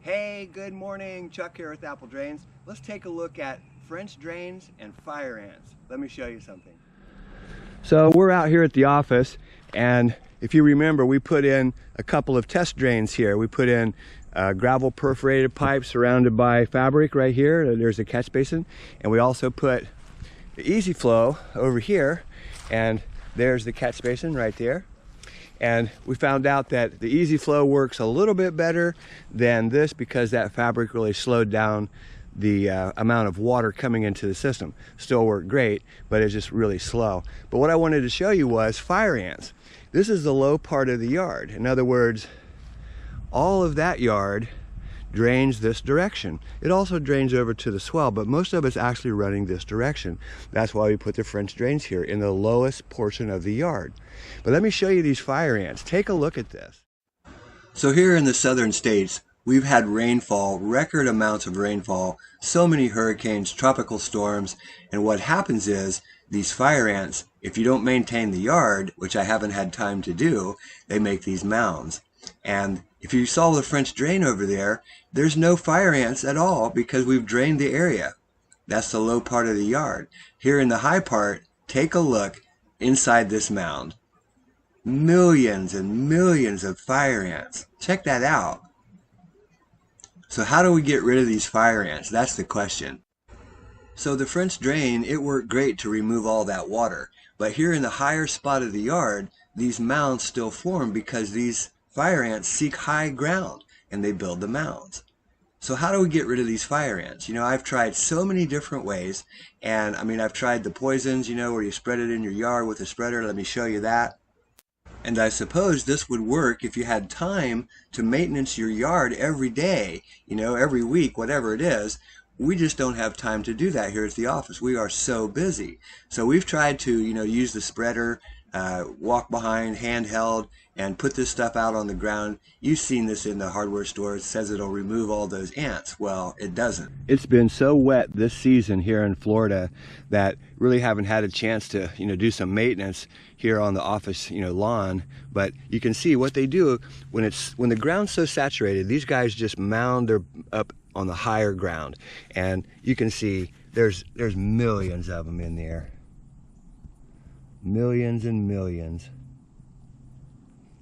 Hey, good morning. Chuck here with Apple Drains. Let's take a look at French drains and fire ants. Let me show you something. So we're out here at the office, and if you remember, we put in a couple of test drains here. We put in gravel perforated pipe surrounded by fabric right here. There's a catch basin, and we also put the easy flow over here, and there's the catch basin right there. And we found out that the easy flow works a little bit better than this because that fabric really slowed down the amount of water coming into the system. Still worked great, but it's just really slow. But what I wanted to show you was fire ants. This is the low part of the yard. In other words, all of that yard drains this direction. It also drains over to the swell, but most of it's actually running this direction. That's why we put the French drains here in the lowest portion of the yard. But let me show you these fire ants. Take a look at this. So here in the southern states, we've had rainfall, record amounts of rainfall, so many hurricanes, tropical storms, and what happens is these fire ants, if you don't maintain the yard, which I haven't had time to do, they make these mounds. And if you saw the French drain over there, there's no fire ants at all because we've drained the area. That's the low part of the yard. Here in the high part, take a look inside this mound. Millions and millions of fire ants. Check that out. So how do we get rid of these fire ants? That's the question. So the French drain, it worked great to remove all that water. But here in the higher spot of the yard, these mounds still form because these fire ants seek high ground and they build the mounds. So how do we get rid of these fire ants? You know, I've tried so many different ways, and I mean, I've tried the poisons, you know, where you spread it in your yard with a spreader. Let me show you that. And I suppose this would work if you had time to maintenance your yard every day, you know, every week, whatever it is. We just don't have time to do that here at the office. We are so busy. So we've tried to, you know, use the spreader, walk behind, handheld, and put this stuff out on the ground. You've seen this in the hardware store. It says it'll remove all those ants. Well, it doesn't. It's been so wet this season here in Florida that really haven't had a chance to, you know, do some maintenance here on the office, you know, lawn. But you can see what they do when the ground's so saturated. These guys just mound their up on the higher ground, and you can see there's millions of them in there. Millions and millions.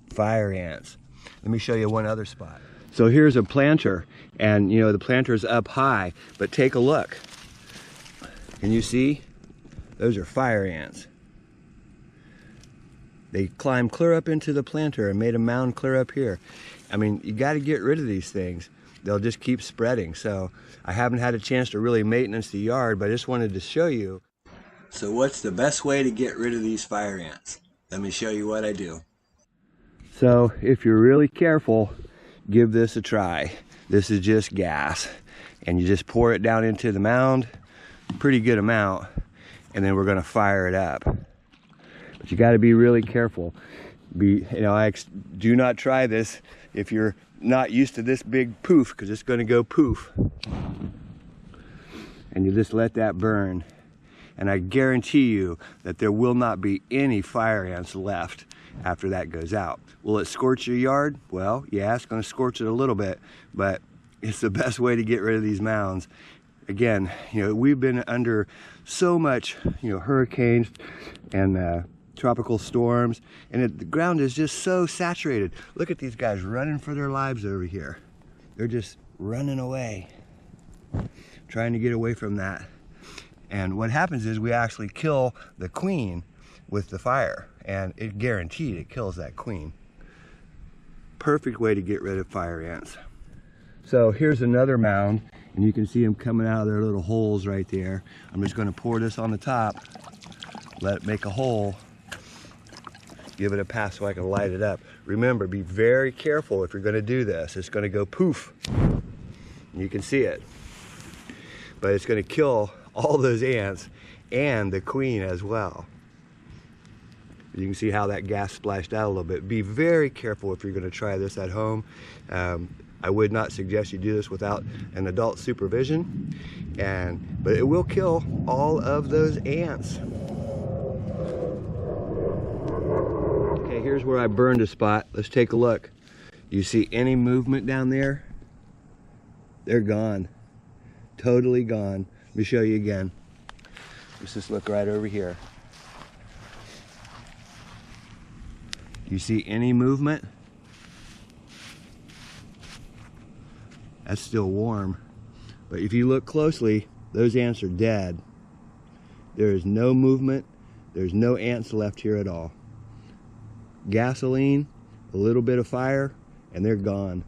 Fire ants. Let me show you one other spot. So here's a planter, and you know, the planter's up high, but take a look. Can you see? Those are fire ants. They climbed clear up into the planter and made a mound clear up here. I mean, you got to get rid of these things. They'll just keep spreading. So I haven't had a chance to really maintenance the yard, but I just wanted to show you. So what's the best way to get rid of these fire ants? Let me show you what I do. So if you're really careful, give this a try. This is just gas, and you just pour it down into the mound, pretty good amount, and then we're going to fire it up. But you got to be really careful. You know, do not try this if you're not used to this big poof, because it's going to go poof. And you just let that burn. And I guarantee you that there will not be any fire ants left after that goes out. Will it scorch your yard? Well, yeah, it's going to scorch it a little bit, but it's the best way to get rid of these mounds. Again, you know, we've been under so much, you know, hurricanes and tropical storms, and the ground is just so saturated. Look at these guys running for their lives over here. They're just running away, trying to get away from that. And what happens is we actually kill the queen with the fire, and it guaranteed it kills that queen. Perfect way to get rid of fire ants. So here's another mound, and you can see them coming out of their little holes right there. I'm just going to pour this on the top, let it make a hole, give it a pass so I can light it up. Remember, be very careful if you're going to do this. It's going to go poof. You can see it, but it's going to kill all those ants and the queen as well. You can see how that gas splashed out a little bit. Be very careful if you're going to try this at home. I would not suggest you do this without an adult supervision, but it will kill all of those ants. Okay, here's where I burned a spot. Let's take a look. You see any movement down there? They're gone. Totally gone. Let me show you again. Let's just look right over here. Do you see any movement? That's still warm. But if you look closely, those ants are dead. There is no movement. There's no ants left here at all. Gasoline, a little bit of fire, and they're gone.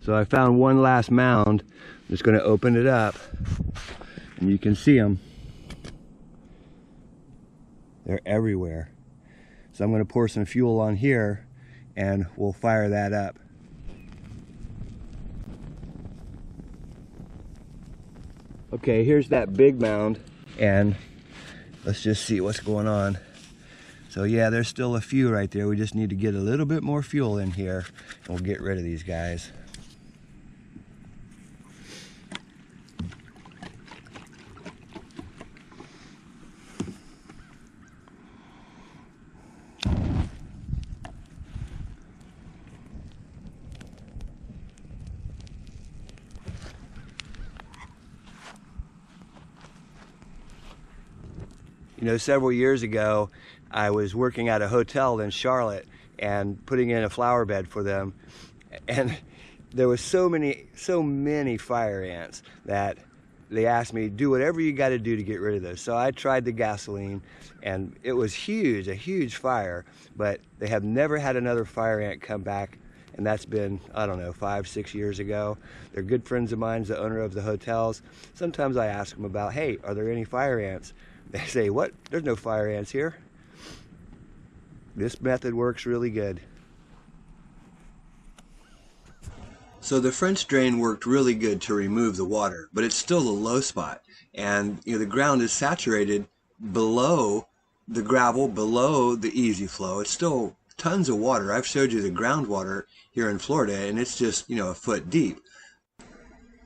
So I found one last mound. I'm just going to open it up, and you can see them. They're everywhere. So I'm going to pour some fuel on here, and we'll fire that up. Okay, here's that big mound, and let's just see what's going on. So yeah, there's still a few right there. We just need to get a little bit more fuel in here, and we'll get rid of these guys. You know, several years ago, I was working at a hotel in Charlotte and putting in a flower bed for them, and there was so many fire ants that they asked me, do whatever you got to do to get rid of those. So I tried the gasoline, and it was huge, a huge fire, but they have never had another fire ant come back, and that's been, I don't know, 5-6 years ago. They're good friends of mine, the owner of the hotels. Sometimes I ask them about, hey, are there any fire ants? They say, what? There's no fire ants here. This method works really good. So the French drain worked really good to remove the water, but it's still a low spot. And you know, the ground is saturated below the gravel, below the easy flow. It's still tons of water. I've showed you the groundwater here in Florida, and it's just, you know, a foot deep.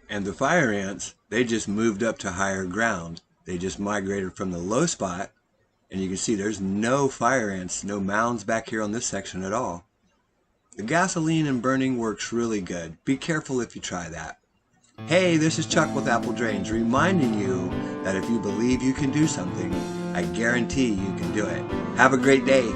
And the fire ants, they just moved up to higher ground. They just migrated from the low spot, and you can see there's no fire ants, no mounds back here on this section at all. The gasoline and burning works really good. Be careful if you try that. Hey, this is Chuck with Apple Drains, reminding you that if you believe you can do something, I guarantee you can do it. Have a great day.